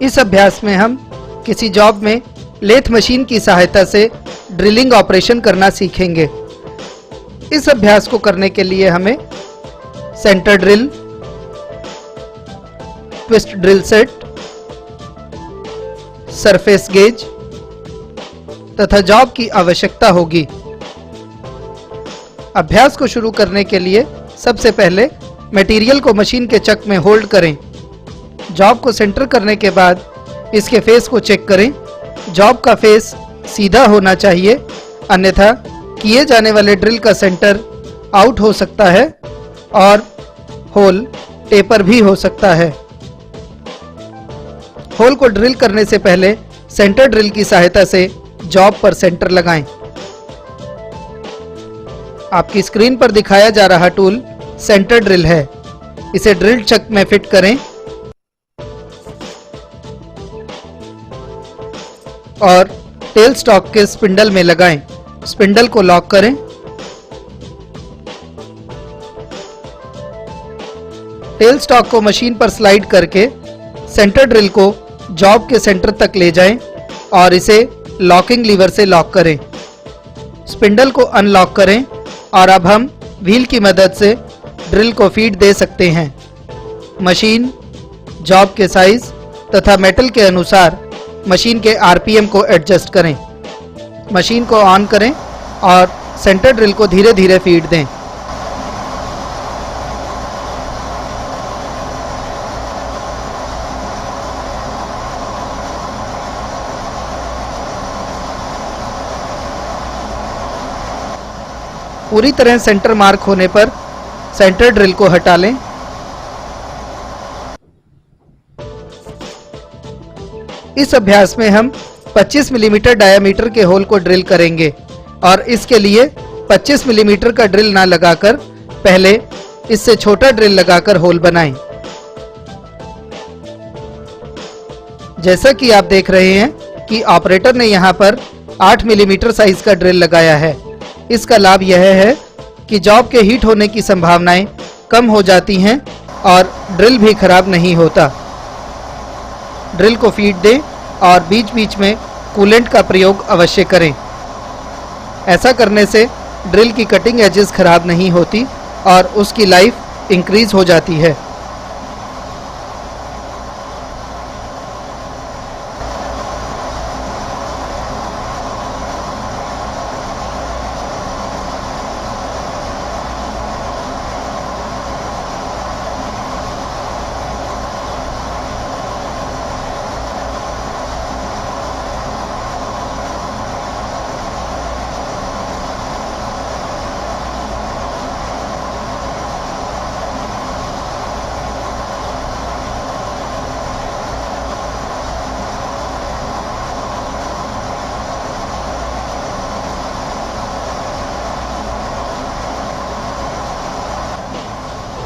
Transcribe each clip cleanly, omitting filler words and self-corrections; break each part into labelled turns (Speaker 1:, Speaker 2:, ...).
Speaker 1: इस अभ्यास में हम किसी जॉब में लेथ मशीन की सहायता से ड्रिलिंग ऑपरेशन करना सीखेंगे। इस अभ्यास को करने के लिए हमें centre drill, twist drill set, surface gauge तथा जॉब की आवश्यकता होगी। अभ्यास को शुरू करने के लिए सबसे पहले मटेरियल को मशीन के चक में होल्ड करें। जॉब को सेंटर करने के बाद इसके फेस को चेक करें। जॉब का फेस सीधा होना चाहिए, अन्यथा किए जाने वाले ड्रिल का सेंटर आउट हो सकता है और होल टेपर भी हो सकता है। होल को ड्रिल करने से पहले सेंटर ड्रिल की सहायता से जॉब पर सेंटर लगाएं। आपकी स्क्रीन पर दिखाया जा रहा टूल सेंटर ड्रिल है। इसे ड्रिल चक में फिट करें और टेल स्टॉक के स्पिंडल में लगाएं। स्पिंडल को लॉक करें। टेल स्टॉक को मशीन पर स्लाइड करके सेंटर ड्रिल को जॉब के सेंटर तक ले जाएं और इसे लॉकिंग लीवर से लॉक करें। स्पिंडल को अनलॉक करें और अब हम व्हील की मदद से ड्रिल को फीड दे सकते हैं। मशीन, जॉब के साइज तथा मेटल के अनुसार मशीन के आरपीएम को एडजस्ट करें। मशीन को ऑन करें और सेंटर ड्रिल को धीरे धीरे फीड दें। पूरी तरह सेंटर मार्क होने पर सेंटर ड्रिल को हटा लें। इस अभ्यास में हम 25 मिलीमीटर डायामीटर के होल को ड्रिल करेंगे और इसके लिए 25 मिलीमीटर का ड्रिल ना लगाकर पहले इससे छोटा ड्रिल लगाकर होल बनाएं। जैसा कि आप देख रहे हैं कि ऑपरेटर ने यहां पर 8 मिलीमीटर साइज का ड्रिल लगाया है। इसका लाभ यह है कि जॉब के हीट होने की संभावनाएं कम हो जाती हैं और ड्रिल भी खराब नहीं होता। ड्रिल को फीड दें और बीच बीच में कूलेंट का प्रयोग अवश्य करें। ऐसा करने से ड्रिल की कटिंग एजेस खराब नहीं होती और उसकी लाइफ इंक्रीज हो जाती है।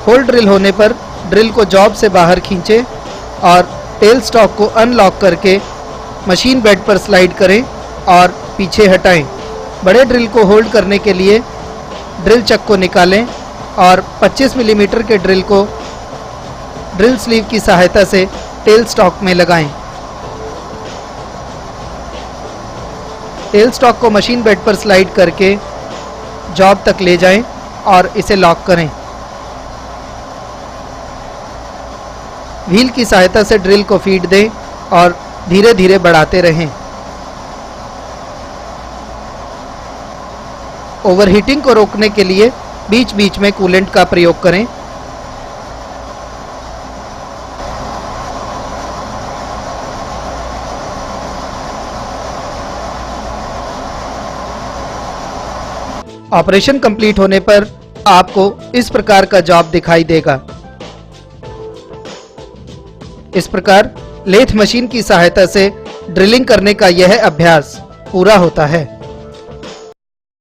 Speaker 1: होल ड्रिल होने पर ड्रिल को जॉब से बाहर खींचें और टेल स्टॉक को अनलॉक करके मशीन बेड पर स्लाइड करें और पीछे हटाएं। बड़े ड्रिल को होल्ड करने के लिए ड्रिल चक को निकालें और 25 मिलीमीटर के ड्रिल को ड्रिल स्लीव की सहायता से टेल स्टॉक में लगाएं। टेल स्टॉक को मशीन बेड पर स्लाइड करके जॉब तक ले जाएं और इसे लॉक करें। व्हील की सहायता से ड्रिल को फीड दें और धीरे धीरे बढ़ाते रहें। ओवरहीटिंग को रोकने के लिए बीच बीच में कूलेंट का प्रयोग करें। ऑपरेशन कंप्लीट होने पर आपको इस प्रकार का जॉब दिखाई देगा। इस प्रकार लेथ मशीन की सहायता से ड्रिलिंग करने का यह अभ्यास पूरा होता है।